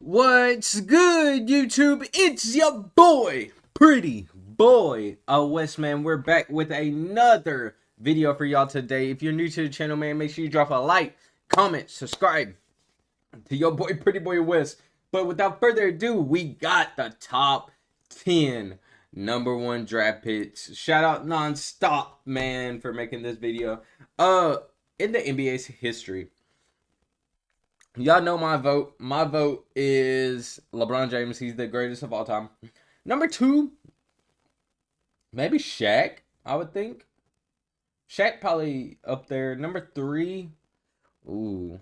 What's good, YouTube? It's your boy, Pretty Boy West, man. We're back with another video for y'all today. If you're new to the channel, man, make sure you drop a like, comment, subscribe to your boy, Pretty Boy West. But without further ado, we got the top 10 #1 draft picks. Shout out Nonstop, man, for making this video. In the NBA's history, y'all know my vote. My vote is LeBron James. He's the greatest of all time. Number 2, maybe Shaq, I would think. Shaq probably up there. Number 3, ooh.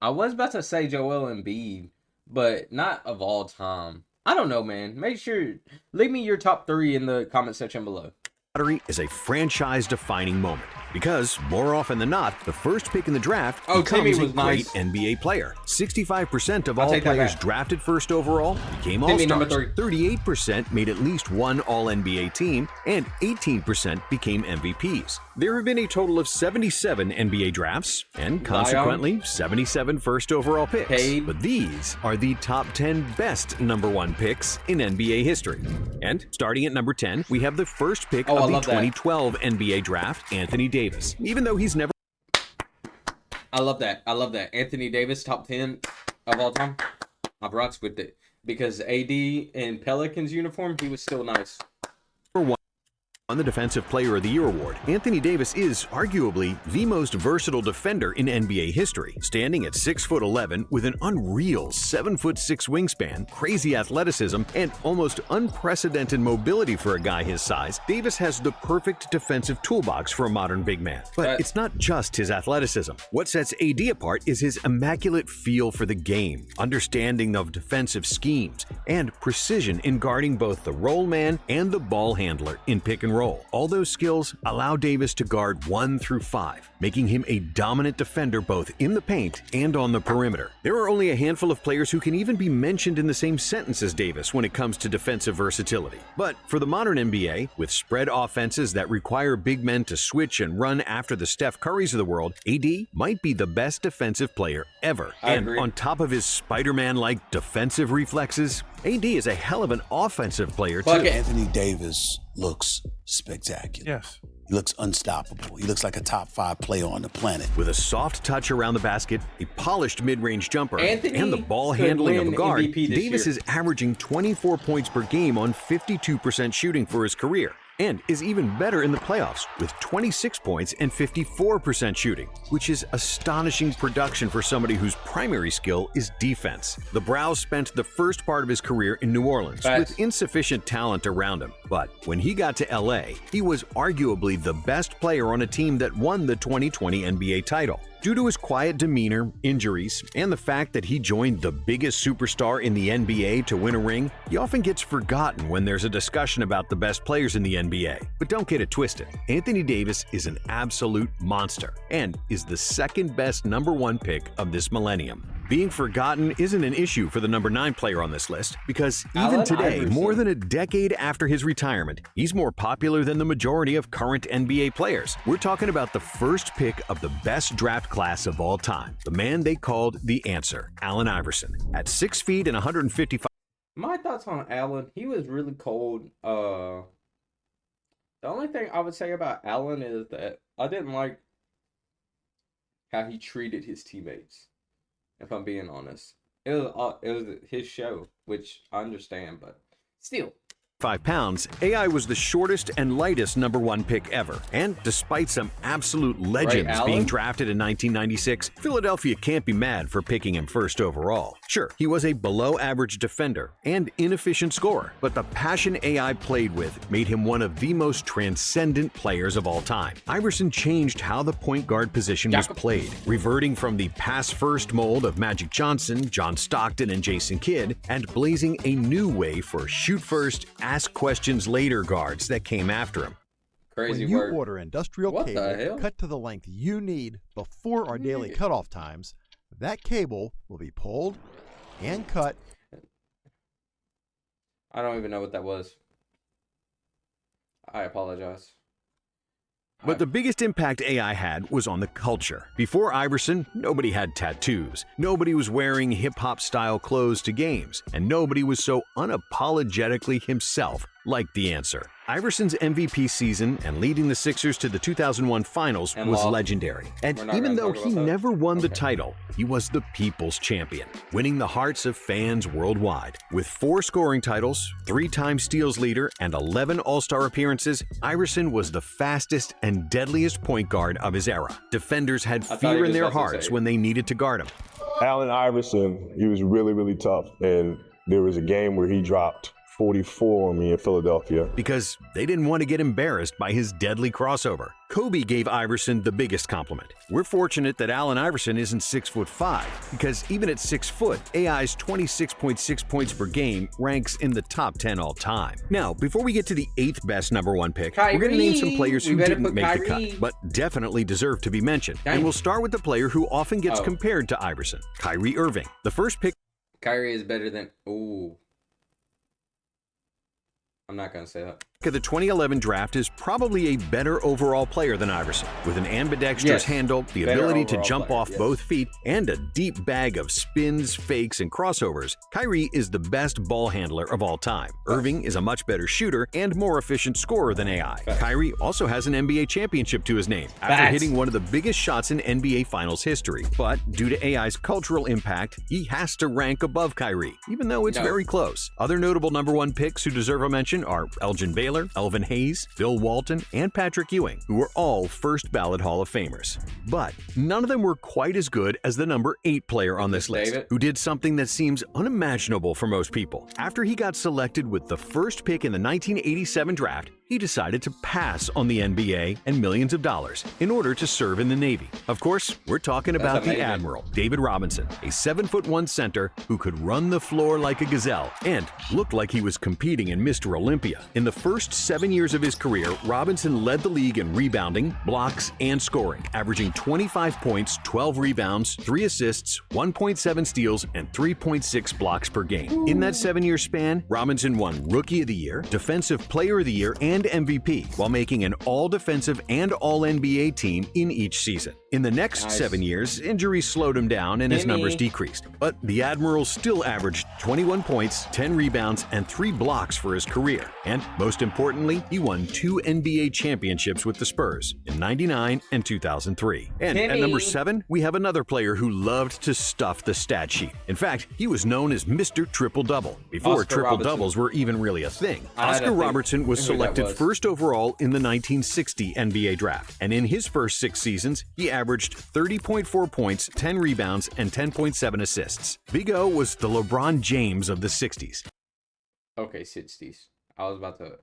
I was about to say Joel Embiid, but not of all time. I don't know, man. Make sure, leave me your top 3 in the comment section below. Lottery is a franchise-defining moment because, more often than not, the first pick in the draft becomes a great NBA player. 65% of all players drafted first overall became All-Stars, 38% made at least one All-NBA team, and 18% became MVPs. There have been a total of 77 NBA drafts, and consequently, 77 first overall picks. But these are the top 10 best #1 picks in NBA history. And starting at number 10, we have the first pick of the 2012 NBA draft, Anthony Davis. Even though he's never... I love that. I love that. Anthony Davis, top 10 of all time. I rocks with it. Because AD in Pelicans uniform, he was still nice. On the Defensive Player of the Year award, Anthony Davis is arguably the most versatile defender in NBA history. Standing at 6'11" with an unreal 7'6" wingspan, crazy athleticism, and almost unprecedented mobility for a guy his size, Davis has the perfect defensive toolbox for a modern big man. But it's not just his athleticism. What sets AD apart is his immaculate feel for the game, understanding of defensive schemes, and precision in guarding both the roll man and the ball handler in pick and roll. All those skills allow Davis to guard 1 through 5, making him a dominant defender both in the paint and on the perimeter. There are only a handful of players who can even be mentioned in the same sentence as Davis when it comes to defensive versatility. But for the modern NBA, with spread offenses that require big men to switch and run after the Steph Currys of the world, AD might be the best defensive player ever. And on top of his Spider-Man-like defensive reflexes, AD is a hell of an offensive player too. Anthony Davis looks spectacular. Yes. He looks unstoppable. He looks like a top 5 player on the planet. With a soft touch around the basket, a polished mid-range jumper, and the ball handling of a guard, Davis is averaging 24 points per game on 52% shooting for his career, and is even better in the playoffs with 26 points and 54% shooting, which is astonishing production for somebody whose primary skill is defense. The Browns spent the first part of his career in New Orleans with insufficient talent around him, but when he got to LA, he was arguably the best player on a team that won the 2020 NBA title. Due to his quiet demeanor, injuries, and the fact that he joined the biggest superstar in the NBA to win a ring, he often gets forgotten when there's a discussion about the best players in the NBA. But don't get it twisted. Anthony Davis is an absolute monster and is the second best #1 pick of this millennium. Being forgotten isn't an issue for the number 9 player on this list because even today, more than a decade after his retirement, he's more popular than the majority of current NBA players. We're talking about the first pick of the best draft class of all time, the man they called the Answer, Allen Iverson. At 6 feet and 155. My thoughts on Allen, he was really cold. The only thing I would say about Allen is that I didn't like how he treated his teammates. If I'm being honest, it was his show, which I understand, but still. 5 pounds, AI was the shortest and lightest #1 pick ever. And despite some absolute legends being drafted in 1996, Philadelphia can't be mad for picking him first overall. Sure, he was a below-average defender and inefficient scorer, but the passion AI played with made him one of the most transcendent players of all time. Iverson changed how the point guard position was played, reverting from the pass-first mold of Magic Johnson, John Stockton, and Jason Kidd, and blazing a new way for shoot-first, ask questions later guards that came after him. Crazy when you word. order industrial cable cut to the length you need before our daily cutoff times, that cable will be pulled and cut. I don't even know what that was. I apologize. But the biggest impact AI had was on the culture. Before Iverson, nobody had tattoos, nobody was wearing hip-hop style clothes to games, and nobody was so unapologetically himself like the answer. Iverson's MVP season and leading the Sixers to the 2001 finals was legendary. And even though he never won the title, he was the people's champion, winning the hearts of fans worldwide. With 4 scoring titles, 3-time steals leader, and 11 All-Star appearances, Iverson was the fastest and deadliest point guard of his era. Defenders had fear in their hearts when they needed to guard him. Allen Iverson, he was really, really tough. And there was a game where he dropped 44 on me in Philadelphia. Because they didn't want to get embarrassed by his deadly crossover. Kobe gave Iverson the biggest compliment. We're fortunate that Allen Iverson isn't 6'5", because even at 6 foot, AI's 26.6 points per game ranks in the top 10 all time. Now, before we get to the 8th best #1 pick, we're going to name some players who didn't make the cut, but definitely deserve to be mentioned. And we'll start with the player who often gets compared to Iverson, Kyrie Irving. The first pick. Kyrie is better than. Ooh. I'm not going to say that. The 2011 draft is probably a better overall player than Iverson, with an ambidextrous handle, the ability to jump off both feet, and a deep bag of spins, fakes, and crossovers. Kyrie is the best ball handler of all time. Irving is a much better shooter and more efficient scorer than AI. Kyrie also has an NBA championship to his name after hitting one of the biggest shots in NBA Finals history. But due to AI's cultural impact, he has to rank above Kyrie, even though it's very close. Other notable #1 picks who deserve a mention are Elgin Baylor, Elvin Hayes, Bill Walton, and Patrick Ewing, who were all first ballot Hall of Famers. But none of them were quite as good as the #8 player on this list, who did something that seems unimaginable for most people. After he got selected with the first pick in the 1987 draft, he decided to pass on the NBA and millions of dollars in order to serve in the Navy. Of course, we're talking about the Admiral, David Robinson, a 7'1" center who could run the floor like a gazelle and looked like he was competing in Mr. Olympia. In the first 7 years of his career, Robinson led the league in rebounding, blocks, and scoring, averaging 25 points, 12 rebounds, 3 assists, 1.7 steals, and 3.6 blocks per game. In that 7-year span, Robinson won Rookie of the Year, Defensive Player of the Year, and MVP, while making an all-defensive and all-NBA team in each season. In the next 7 years, injuries slowed him down and his numbers decreased. But the Admiral still averaged 21 points, 10 rebounds, and 3 blocks for his career. And most importantly, he won 2 NBA championships with the Spurs in '99 and 2003. And at #7, we have another player who loved to stuff the stat sheet. In fact, he was known as Mr. Triple-Double before triple-doubles were even really a thing. Oscar Robertson was selected first overall in the 1960 NBA draft, and in his first 6 seasons, he averaged 30.4 points, 10 rebounds, and 10.7 assists. Big O was the LeBron James of the 60s. Okay, 60s. I was about to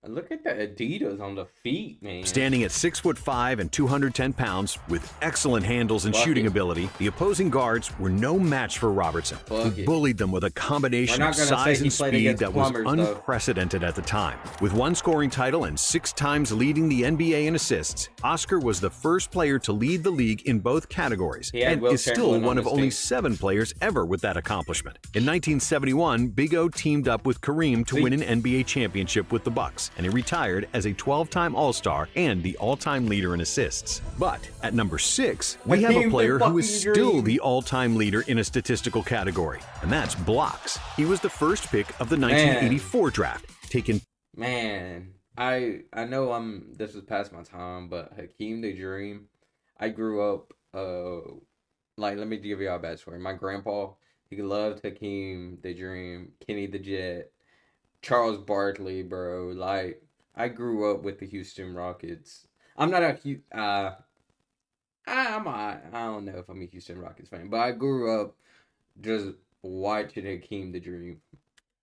look at the Adidas on the feet, man. Standing at 6'5" and 210 pounds, with excellent handles and shooting ability, the opposing guards were no match for Robertson, who bullied them with a combination of size and speed that was unprecedented at the time. With 1 scoring title and 6 times leading the NBA in assists, Oscar was the first player to lead the league in both categories, and is still one of only 7 players ever with that accomplishment. In 1971, Big O teamed up with Kareem to win an NBA championship with the Bucks, and he retired as a 12-time All-Star and the all-time leader in assists. But at #6, we have a player who is still the all-time leader in a statistical category, and that's blocks. He was the first pick of the 1984 draft, taken. Man, I know this is past my time, but Hakeem the Dream, I grew up, let me give y'all a bad story. My grandpa, he loved Hakeem the Dream, Kenny the Jet, Charles Barkley, bro. Like, I grew up with the Houston Rockets. I'm not a I don't know if I'm a Houston Rockets fan, but I grew up just watching Hakeem the Dream.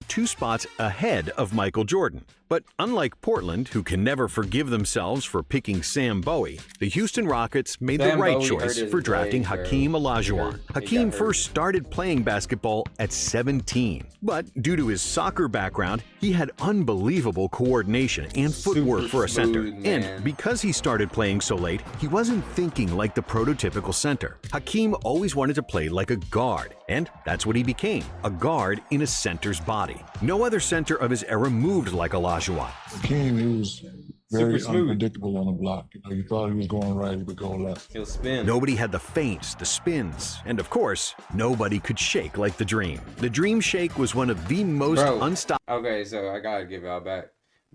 2 spots ahead of Michael Jordan. But unlike Portland, who can never forgive themselves for picking Sam Bowie, the Houston Rockets made the right choice for drafting Hakeem Olajuwon. Hakeem first started playing basketball at 17, but due to his soccer background, he had unbelievable coordination and footwork for a center. And because he started playing so late, he wasn't thinking like the prototypical center. Hakeem always wanted to play like a guard, and that's what he became, a guard in a center's body. No other center of his era moved like Olajuwon. Hakeem, he was Very Super smooth. unpredictable on the block. You know, you thought he was going right, he would go left. He'll spin. Nobody had the feints, the spins, and of course, nobody could shake like the Dream. The Dream shake was one of the most unstoppable. Okay, so I gotta give y'all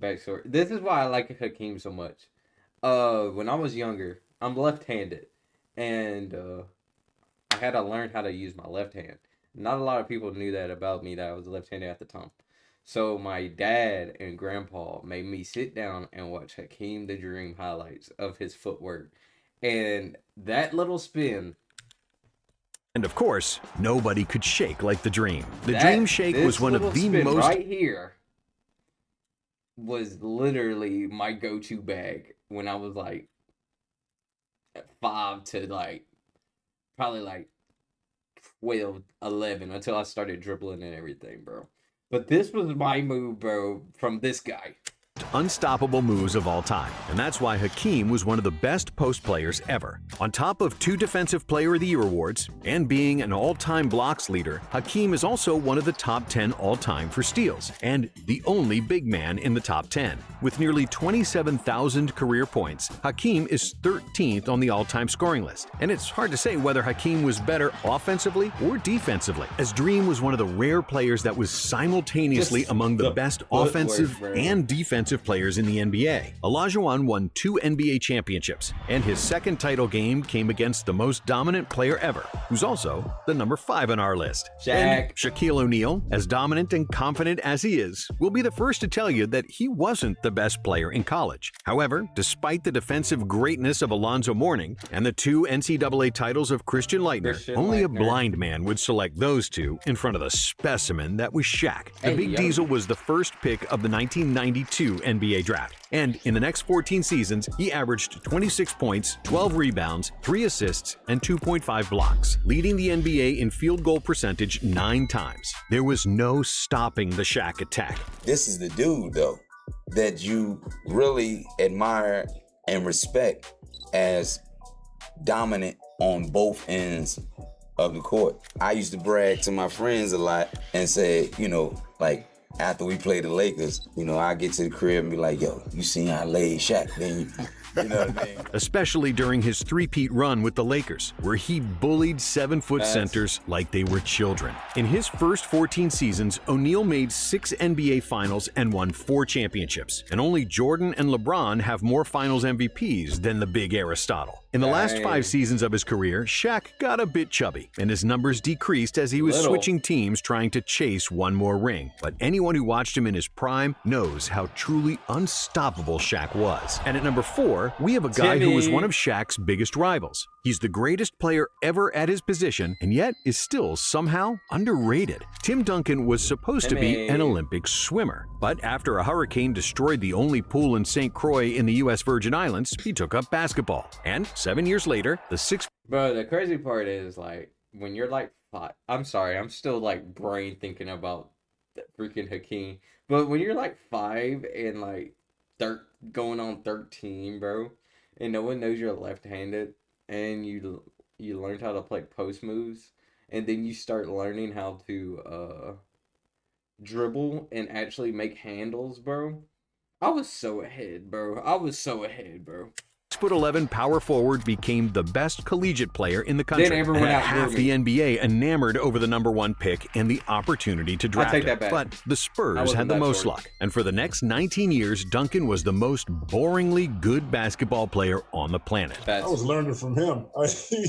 backstory. This is why I like Hakeem so much. When I was younger, I'm left-handed, and I had to learn how to use my left hand. Not a lot of people knew that about me, that I was left-handed at the time. So my dad and grandpa made me sit down and watch Hakeem the Dream highlights of his footwork. And that little spin. And of course, nobody could shake like the Dream. The Dream shake was one of the most... right here was literally my go-to bag when I was like 5 to like probably like 12, 11 until I started dribbling and everything, bro. But this was my move, bro, from this guy. Unstoppable moves of all time, and that's why Hakeem was one of the best post players ever. On top of 2 Defensive Player of the Year awards and being an all-time blocks leader, Hakeem is also one of the top 10 all-time for steals and the only big man in the top 10. With nearly 27,000 career points, Hakeem is 13th on the all-time scoring list, and it's hard to say whether Hakeem was better offensively or defensively, as Dream was one of the rare players that was simultaneously among the best offensive and defensive players in the NBA. Olajuwon won 2 NBA championships, and his second title game came against the most dominant player ever, who's also the number 5 on our list. And Shaquille O'Neal, as dominant and confident as he is, will be the first to tell you that he wasn't the best player in college. However, despite the defensive greatness of Alonzo Mourning and the 2 NCAA titles of Christian Laettner, only a blind man would select those 2 in front of the specimen that was Shaq. The Big Diesel was the first pick of the 1992 NBA draft, and in the next 14 seasons, he averaged 26 points, 12 rebounds, 3 assists, and 2.5 blocks, leading the NBA in field goal percentage 9 times. There was no stopping the Shaq attack. This is the dude, though, that you really admire and respect as dominant on both ends of the court. I used to brag to my friends a lot and say, you know, like, after we played the Lakers, you know, I get to the crib and be like, yo, you seen how I laid Shaq? Then you know what I mean? Especially during his three-peat run with the Lakers, where he bullied 7-foot centers like they were children. In his first 14 seasons, O'Neal made 6 NBA Finals and won 4 championships. And only Jordan and LeBron have more Finals MVPs than the big Aristotle. In the last 5 seasons of his career, Shaq got a bit chubby, and his numbers decreased as he was switching teams trying to chase one more ring. But anyone who watched him in his prime knows how truly unstoppable Shaq was. And at number 4, we have a guy who was one of Shaq's biggest rivals. He's the greatest player ever at his position, and yet is still somehow underrated. Tim Duncan was supposed to be an Olympic swimmer, but after a hurricane destroyed the only pool in St. Croix in the U.S. Virgin Islands, he took up basketball. And 7 years later, the 6... Bro, the crazy part is, like, when you're like 5... I'm sorry, I'm still, like, brain thinking about that freaking Hakeem. But when you're, like, 5 and, like, going on 13, bro, and no one knows you're left-handed, and you learned how to play post moves, and then you start learning how to dribble and actually make handles, bro. I was so ahead, bro. 6'11" power forward became the best collegiate player in the country. Then everyone and half the NBA enamored over the number 1 pick and the opportunity to draft him. But the Spurs had the most luck. And for the next 19 years, Duncan was the most boringly good basketball player on the planet. I was learning from him.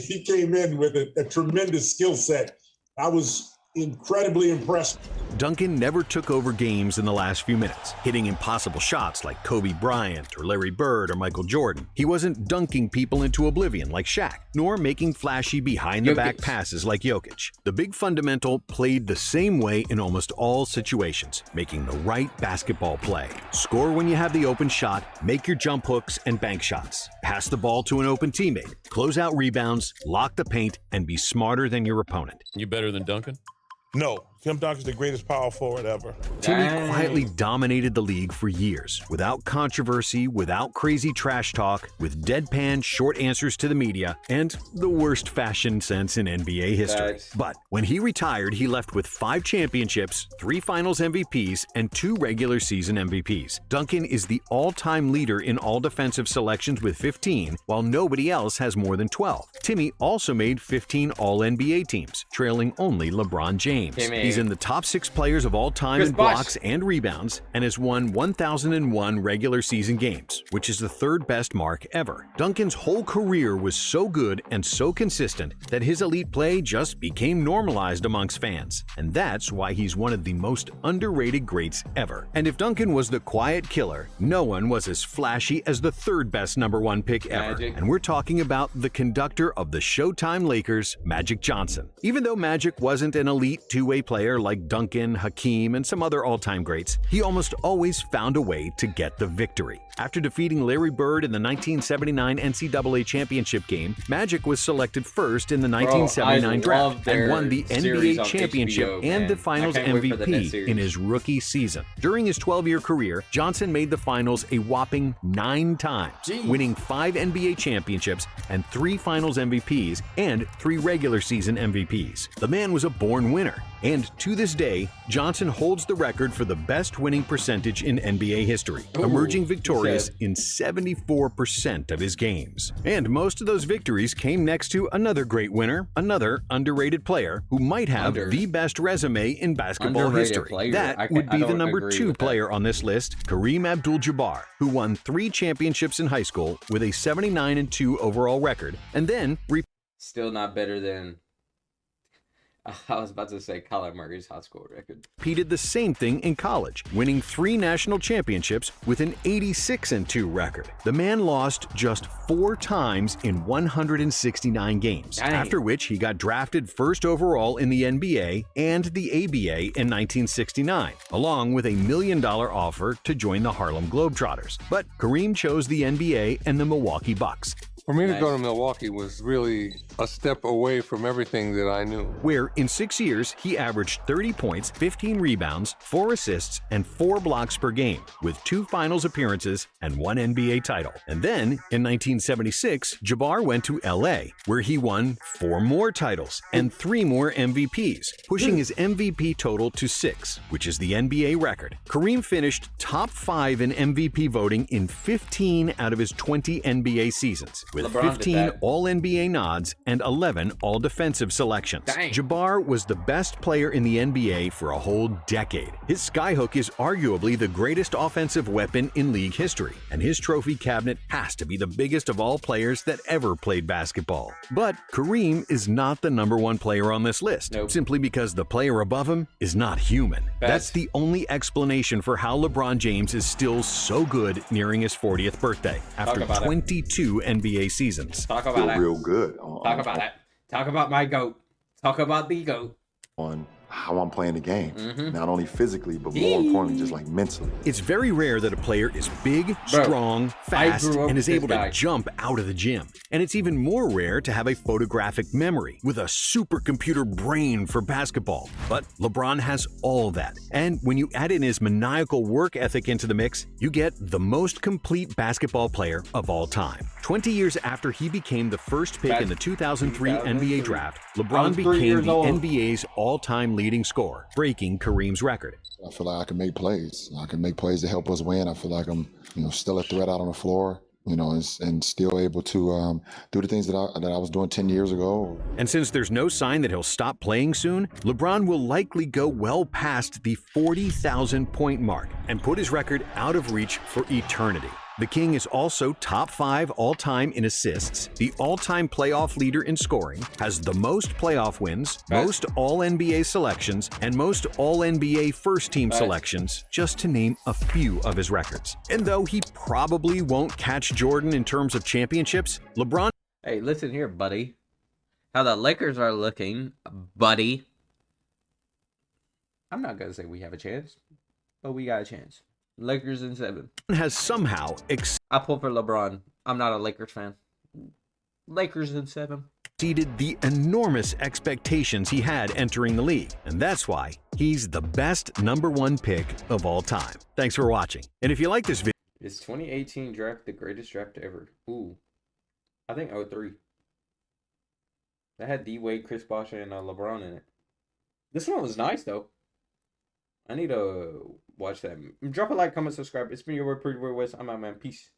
He came in with a tremendous skill set. I was incredibly impressed. Duncan never took over games in the last few minutes, hitting impossible shots like Kobe Bryant or Larry Bird or Michael Jordan. He wasn't dunking people into oblivion like Shaq, nor making flashy behind-the-back passes like Jokic. The big fundamental played the same way in almost all situations, making the right basketball play. Score when you have the open shot, make your jump hooks and bank shots. Pass the ball to an open teammate, close out rebounds, lock the paint, and be smarter than your opponent. You better than Duncan? No, Tim Duncan's the greatest power forward ever. Timmy quietly dominated the league for years, without controversy, without crazy trash talk, with deadpan short answers to the media, and the worst fashion sense in NBA history. But when he retired, he left with 5 championships, 3 finals MVPs, and 2 regular season MVPs. Duncan is the all-time leader in all defensive selections with 15, while nobody else has more than 12. Timmy also made 15 All-NBA teams, trailing only LeBron James. He's in the top 6 players of all time in blocks and rebounds, and has won 1,001 regular season games, which is the 3rd best mark ever. Duncan's whole career was so good and so consistent that his elite play just became normalized amongst fans, and that's why he's one of the most underrated greats ever. And if Duncan was the quiet killer, no one was as flashy as the 3rd best #1 pick ever. And we're talking about the conductor of the Showtime Lakers, Magic Johnson. Even though Magic wasn't an elite two-way player like Duncan, Hakeem, and some other all-time greats, he almost always found a way to get the victory. After defeating Larry Bird in the 1979 NCAA championship game, Magic was selected first in the 1979 draft and won the NBA championship and the Finals MVP in his rookie season. During his 12-year career, Johnson made the Finals a whopping 9 times, winning 5 NBA championships and 3 Finals MVPs and 3 regular season MVPs. The man was a born winner, and to this day, Johnson holds the record for the best winning percentage in NBA history, emerging victorious in 74% of his games. And most of those victories came next to another great winner, another underrated player who might have the best resume in basketball history. That would be the number 2 player on this list, Kareem Abdul-Jabbar, who won 3 championships in high school with a 79-2 overall record, and then still not better than I was about to say Colin Murray's high school record. Repeated the same thing in college, winning 3 national championships with an 86-2 record. The man lost just 4 times in 169 games, after which he got drafted first overall in the NBA and the ABA in 1969, along with $1 million offer to join the Harlem Globetrotters. But Kareem chose the NBA and the Milwaukee Bucks. For me to go to Milwaukee was really a step away from everything that I knew. Where in 6 years, he averaged 30 points, 15 rebounds, 4 assists, and 4 blocks per game, with 2 finals appearances and 1 NBA title. And then, in 1976, Jabbar went to LA, where he won 4 more titles and 3 more MVPs, pushing his MVP total to 6, which is the NBA record. Kareem finished top 5 in MVP voting in 15 out of his 20 NBA seasons, with 15 All-NBA nods and 11 All-Defensive selections. Jabbar was the best player in the NBA for a whole decade. His skyhook is arguably the greatest offensive weapon in league history, and his trophy cabinet has to be the biggest of all players that ever played basketball. But Kareem is not the #1 player on this list, simply because the player above him is not human. That's the only explanation for how LeBron James is still so good nearing his 40th birthday after 22 NBA seasons. Talk about it. Real good. Talk about it. Talk about my GOAT. Talk about the GOAT. On how I'm playing the game, not only physically, but more importantly, just like mentally. It's very rare that a player is big, strong, fast, and is able to jump out of the gym. And it's even more rare to have a photographic memory with a supercomputer brain for basketball. But LeBron has all that. And when you add in his maniacal work ethic into the mix, you get the most complete basketball player of all time. 20 years after he became the first pick in the 2003 NBA draft, LeBron became the NBA's all-time leading scorer, breaking Kareem's record. I feel like I can make plays. I can make plays to help us win. I feel like I'm, still a threat out on the floor, and still able to do the things that I was doing 10 years ago. And since there's no sign that he'll stop playing soon, LeBron will likely go well past the 40,000-point mark and put his record out of reach for eternity. The King is also top 5 all-time in assists, the all-time playoff leader in scoring, has the most playoff wins, most All-NBA selections, and most All-NBA first-team selections, just to name a few of his records. And though he probably won't catch Jordan in terms of championships, LeBron... Hey, listen here, buddy. How the Lakers are looking, buddy. I'm not going to say we have a chance, but we got a chance. Lakers in 7. Has somehow... I pull for LeBron. I'm not a Lakers fan. Lakers in 7. exceeded the enormous expectations he had entering the league. And that's why he's the best #1 pick of all time. Thanks for watching. And if you like this video, is 2018 draft the greatest draft ever? Ooh, I think 03. That had D-Wade, Chris Bosh, and LeBron in it. This one was nice, though. I need to watch that. Drop a like, comment, subscribe. It's been your boy, Pretty Boy West. I'm out, man. Peace.